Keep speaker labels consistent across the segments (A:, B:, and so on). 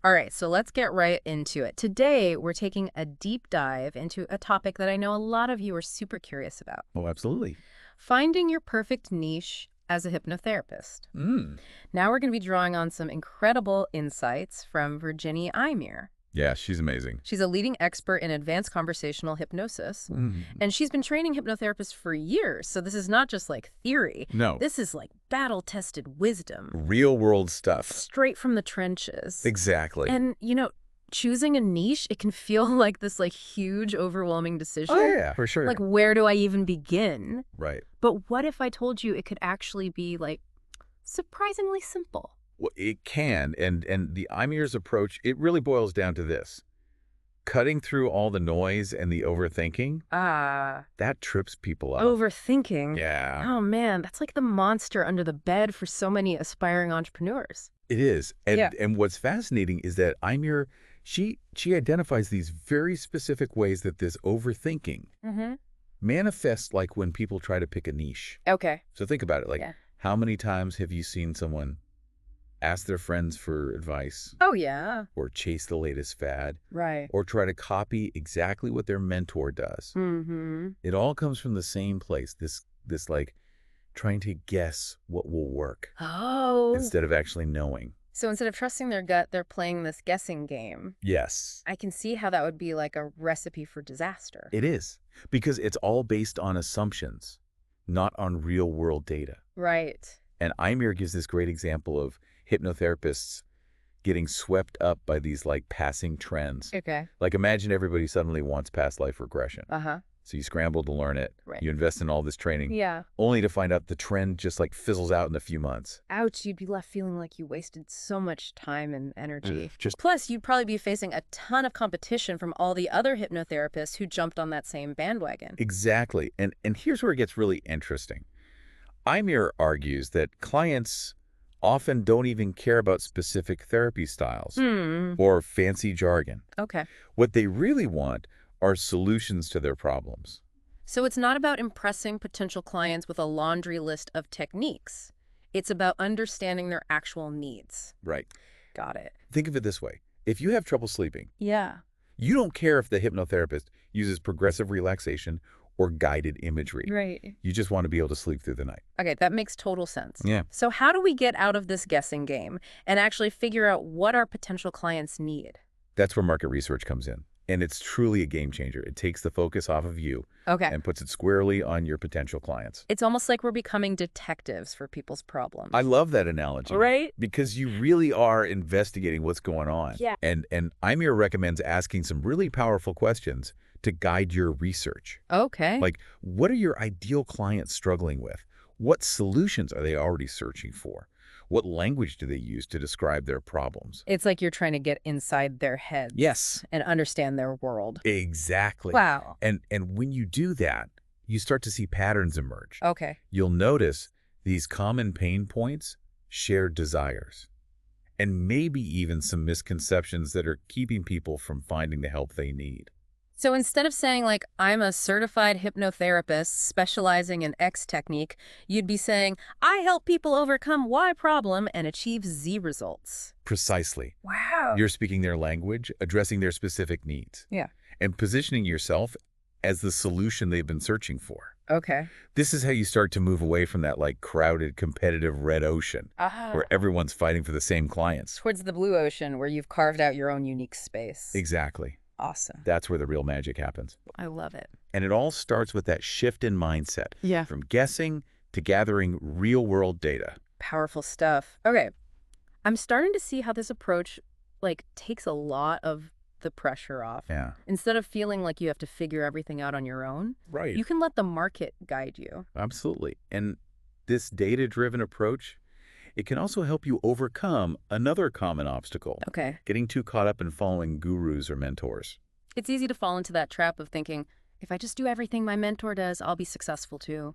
A: All right, so let's get right into it. Today, we're taking a deep dive into a topic that I know a lot of you are super curious about.
B: Oh, absolutely.
A: Finding your perfect niche as a hypnotherapist. Now we're going to be drawing on some incredible insights from Virginie.
B: Yeah, she's amazing.
A: She's a leading expert in advanced conversational hypnosis,
B: Mm.
A: and she's been training hypnotherapists for years. So this is not just like theory.
B: No.
A: This is like battle-tested wisdom,
B: Real world stuff.
A: straight from the trenches.
B: Exactly.
A: And, choosing a niche, it can feel like this like huge, overwhelming decision.
B: Oh, yeah, for sure.
A: Like, where do I even begin?
B: Right.
A: But what if I told you it could actually be like surprisingly simple?
B: Well, it can. And the Imir's approach, it really boils down to this. Cutting through all the noise and the overthinking, that trips people up.
A: Overthinking.
B: Yeah.
A: Oh man, that's like the monster under the bed for so many aspiring entrepreneurs.
B: It is. And,
A: Yeah.
B: and what's fascinating is that Imir, she identifies these very specific ways that this overthinking manifests, like when people try to pick a niche.
A: Okay.
B: So think about it. Like,
A: Yeah.
B: how many times have you seen someone ask their friends for advice,
A: Oh yeah.
B: or chase the latest fad,
A: Right.
B: or try to copy exactly what their mentor does? It all comes from the same place, this like trying to guess what will work
A: Oh.
B: instead of actually knowing.
A: So instead of trusting their gut, they're playing this guessing game.
B: Yes,
A: I can see how that would be like a recipe for disaster.
B: it is. Because it's all based on assumptions, not on real world data.
A: Right.
B: And Imir gives this great example of hypnotherapists getting swept up by these like passing trends.
A: Okay.
B: Like imagine everybody suddenly wants past life regression.
A: Uh-huh.
B: So you scramble to learn it.
A: Right.
B: You invest in all this training,
A: Yeah.
B: only to find out the trend just like fizzles out in a few months.
A: Ouch, you'd be left feeling like you wasted so much time and energy.
B: Just
A: Plus, you'd probably be facing a ton of competition from all the other hypnotherapists who jumped on that same bandwagon.
B: exactly. And here's where it gets really interesting. Imir argues that clients often don't even care about specific therapy styles or fancy jargon.
A: Okay.
B: What they really want are solutions to their problems.
A: So it's not about impressing potential clients with a laundry list of techniques. It's about understanding their actual needs.
B: Right.
A: Got it.
B: Think of it this way. If you have trouble sleeping,
A: Yeah.
B: you don't care if the hypnotherapist uses progressive relaxation or guided imagery.
A: Right.
B: You just want to be able to sleep through the night.
A: Okay, that makes total sense.
B: Yeah.
A: So how do we get out of this guessing game and actually figure out what our potential clients need?
B: That's where market research comes in. And it's truly a game changer. It takes the focus off of you
A: Okay.
B: and puts it squarely on your potential clients.
A: It's almost like we're becoming detectives for people's problems.
B: I love that analogy.
A: Right?
B: Because you really are investigating what's going on.
A: Yeah.
B: And Imir recommends asking some really powerful questions to guide your research.
A: Okay.
B: Like, what are your ideal clients struggling with? What solutions are they already searching for? What language do they use to describe their problems?
A: It's like you're trying to get inside their heads.
B: Yes.
A: And understand their world.
B: Exactly.
A: Wow.
B: And when you do that, you start to see patterns emerge.
A: Okay.
B: You'll notice these common pain points, shared desires, and maybe even some misconceptions that are keeping people from finding the help they need.
A: So instead of saying, like, I'm a certified hypnotherapist specializing in X technique, you'd be saying, I help people overcome Y problem and achieve Z results.
B: Precisely.
A: Wow.
B: You're speaking their language, addressing their specific needs,
A: Yeah.
B: and positioning yourself as the solution they've been searching for.
A: Okay.
B: This is how you start to move away from that like crowded, competitive red ocean where everyone's fighting for the same clients.
A: Towards the blue ocean where you've carved out your own unique space.
B: Exactly.
A: Awesome.
B: That's where the real magic happens.
A: I love it.
B: And it all starts with that shift in mindset.
A: Yeah.
B: From guessing to gathering real-world data.
A: Powerful stuff. Okay. I'm starting to see how this approach, like, takes a lot of the pressure off.
B: Yeah.
A: Instead of feeling like you have to figure everything out on your own,
B: Right.
A: you can let the market guide you.
B: Absolutely. And this data-driven approach, it can also help you overcome another common obstacle.
A: Okay.
B: Getting too caught up in following gurus or mentors.
A: It's easy to fall into that trap of thinking, if I just do everything my mentor does, I'll be successful too.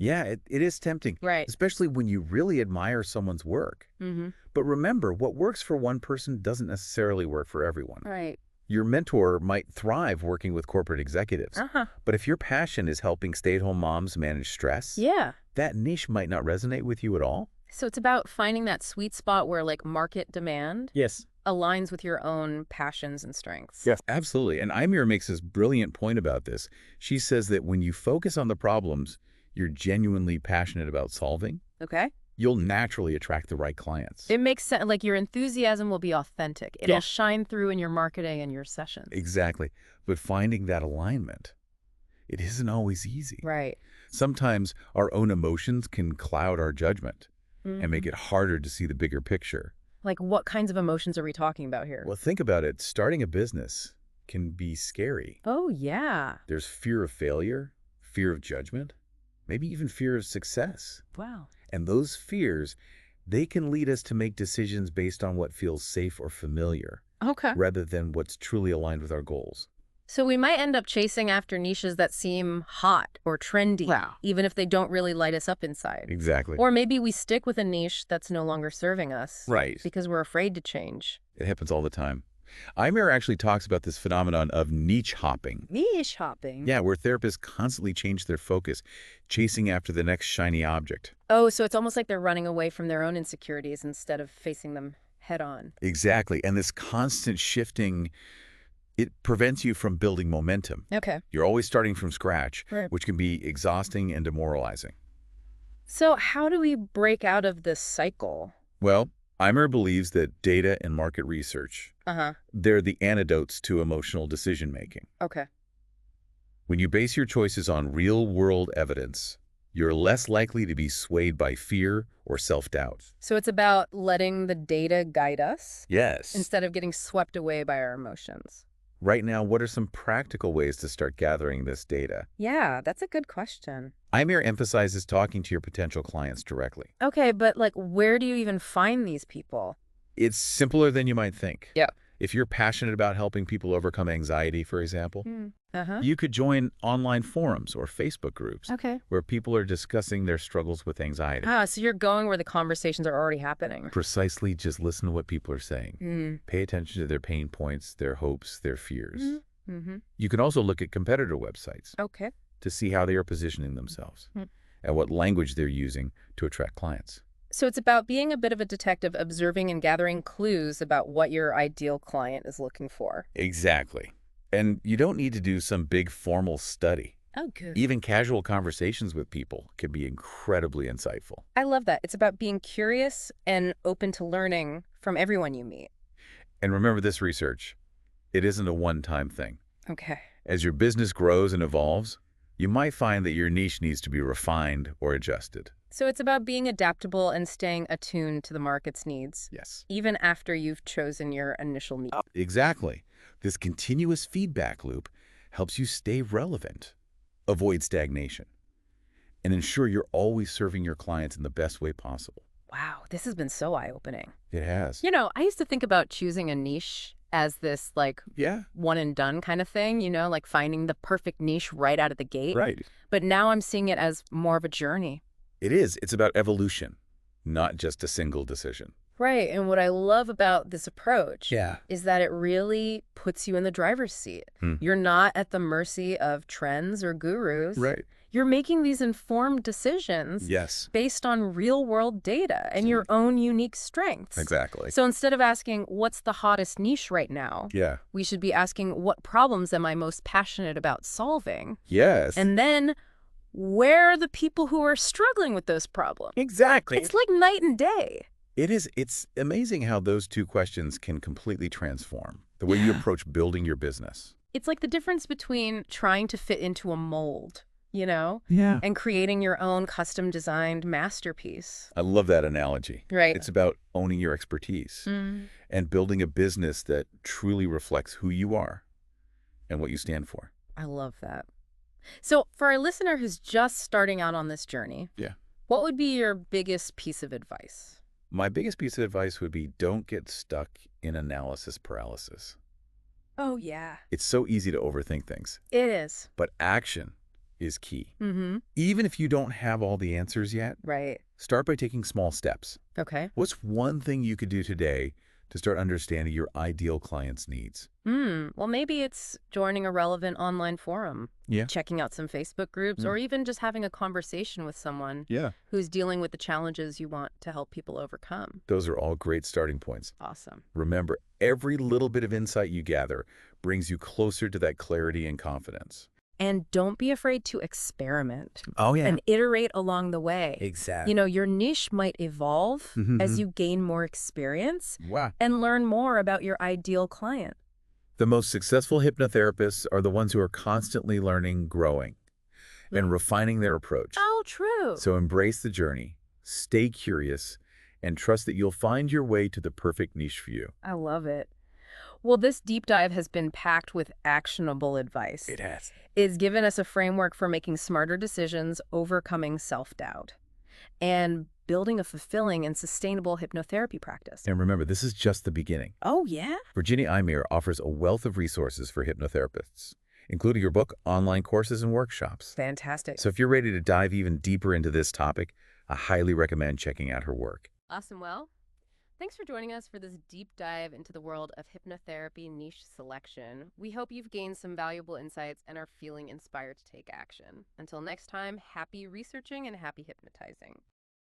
B: Yeah, it is tempting.
A: Right.
B: Especially when you really admire someone's work.
A: Mm-hmm.
B: But remember, what works for one person doesn't necessarily work for everyone.
A: Right.
B: Your mentor might thrive working with corporate executives.
A: Uh-huh.
B: But if your passion is helping stay-at-home moms manage stress,
A: Yeah.
B: that niche might not resonate with you at all.
A: So it's about finding that sweet spot where, like, market demand
B: Yes.
A: aligns with your own passions and strengths.
B: Yes, absolutely. And Imir makes this brilliant point about this. She says that when you focus on the problems you're genuinely passionate about solving,
A: Okay.
B: you'll naturally attract the right clients.
A: It makes sense. Like your enthusiasm will be authentic. It'll
B: Yeah.
A: shine through in your marketing and your sessions.
B: Exactly. But finding that alignment, it isn't always easy.
A: Right.
B: Sometimes our own emotions can cloud our judgment and make it harder to see the bigger picture.
A: Like what kinds of emotions are we talking about here?
B: Well, think about it. Starting a business can be scary.
A: Oh, yeah.
B: There's fear of failure, fear of judgment, maybe even fear of success.
A: Wow.
B: And those fears, they can lead us to make decisions based on what feels safe or familiar,
A: Okay.
B: rather than what's truly aligned with our goals.
A: So we might end up chasing after niches that seem hot or trendy,
B: Wow.
A: even if they don't really light us up inside.
B: Exactly.
A: Or maybe we stick with a niche that's no longer serving us.
B: Right.
A: Because we're afraid to change.
B: It happens all the time. Imir actually talks about this phenomenon of niche hopping.
A: Niche hopping?
B: Yeah, where therapists constantly change their focus, chasing after the next shiny object.
A: Oh, so it's almost like they're running away from their own insecurities instead of facing them head on.
B: Exactly. And this constant shifting, it prevents you from building momentum.
A: Okay.
B: You're always starting from scratch,
A: Right.
B: which can be exhausting and demoralizing.
A: So how do we break out of this cycle?
B: Well, Imir believes that data and market research,
A: Uh-huh.
B: they're the antidotes to emotional decision-making.
A: Okay.
B: When you base your choices on real-world evidence, you're less likely to be swayed by fear or self-doubt.
A: So it's about letting the data guide us
B: Yes.
A: instead of getting swept away by our emotions.
B: Right now, what are some practical ways to start gathering this data?
A: Yeah, that's a good question.
B: Imir emphasizes talking to your potential clients directly.
A: Okay, but like, where do you even find these people?
B: It's simpler than you might think.
A: Yeah.
B: If you're passionate about helping people overcome anxiety, for example,
A: Uh-huh.
B: you could join online forums or Facebook groups
A: Okay.
B: where people are discussing their struggles with anxiety.
A: Ah, so you're going where the conversations are already happening.
B: Precisely, just listen to what people are saying. Pay attention to their pain points, their hopes, their fears.
A: Mm-hmm.
B: You can also look at competitor websites
A: Okay.
B: to see how they are positioning themselves
A: Hmm.
B: and what language they're using to attract clients.
A: So it's about being a bit of a detective, observing and gathering clues about what your ideal client is looking for.
B: Exactly. And you don't need to do some big formal study.
A: Oh, good.
B: Even casual conversations with people can be incredibly insightful.
A: I love that. It's about being curious and open to learning from everyone you meet.
B: And remember this research, it isn't a one-time thing.
A: Okay.
B: As your business grows and evolves, you might find that your niche needs to be refined or adjusted.
A: So it's about being adaptable and staying attuned to the market's needs,
B: Yes.
A: even after you've chosen your initial niche.
B: Exactly. This continuous feedback loop helps you stay relevant, avoid stagnation, and ensure you're always serving your clients in the best way possible.
A: Wow, this has been so eye-opening.
B: It has.
A: You know, I used to think about choosing a niche as this, like,
B: Yeah.
A: one and done kind of thing, you know, like finding the perfect niche right out of the gate.
B: Right.
A: But now I'm seeing it as more of a journey.
B: It is. It's about evolution, not just a single decision.
A: Right. And what I love about this approach
B: Yeah.
A: is that it really puts you in the driver's seat. You're not at the mercy of trends or gurus.
B: Right.
A: You're making these informed decisions
B: Yes.
A: based on real-world data and your own unique strengths.
B: Exactly.
A: So instead of asking, what's the hottest niche right now?
B: Yeah.
A: We should be asking, what problems am I most passionate about solving?
B: Yes.
A: And then, where are the people who are struggling with those problems?
B: exactly.
A: It's like night and day.
B: It is. It's amazing how those two questions can completely transform the way you approach building your business.
A: It's like the difference between trying to fit into a mold, you know,
B: Yeah.
A: and creating your own custom-designed masterpiece.
B: I love that analogy.
A: Right.
B: It's about owning your expertise and building a business that truly reflects who you are and what you stand for.
A: I love that. So for our listener who's just starting out on this journey,
B: Yeah.
A: what would be your biggest piece of advice?
B: My biggest piece of advice would be don't get stuck in analysis paralysis.
A: Oh, yeah.
B: It's so easy to overthink things,
A: It is.
B: but action is key.
A: Mm-hmm.
B: Even if you don't have all the answers yet,
A: Right.
B: start by taking small steps.
A: Okay.
B: What's one thing you could do today to start understanding your ideal client's needs.
A: Well, maybe it's joining a relevant online forum,
B: Yeah.
A: checking out some Facebook groups, or even just having a conversation with someone
B: Yeah.
A: who's dealing with the challenges you want to help people overcome.
B: Those are all great starting points.
A: Awesome.
B: Remember, every little bit of insight you gather brings you closer to that clarity and confidence.
A: And don't be afraid to experiment
B: Oh, yeah.
A: and iterate along the way.
B: Exactly.
A: Your niche might evolve as you gain more experience
B: Wow.
A: and learn more about your ideal client.
B: The most successful hypnotherapists are the ones who are constantly learning, growing, and refining their approach.
A: Oh, true.
B: So embrace the journey, stay curious, and trust that you'll find your way to the perfect niche for you.
A: I love it. Well, this deep dive has been packed with actionable advice.
B: It has.
A: It's given us a framework for making smarter decisions, overcoming self-doubt, and building a fulfilling and sustainable hypnotherapy practice.
B: And remember, this is just the beginning.
A: Oh, yeah?
B: Virginie offers a wealth of resources for hypnotherapists, including your book, online courses, and workshops.
A: Fantastic.
B: So if you're ready to dive even deeper into this topic, I highly recommend checking out her work.
A: Awesome. Well, thanks for joining us for this deep dive into the world of hypnotherapy niche selection. We hope you've gained some valuable insights and are feeling inspired to take action. Until next time, happy researching and happy hypnotizing.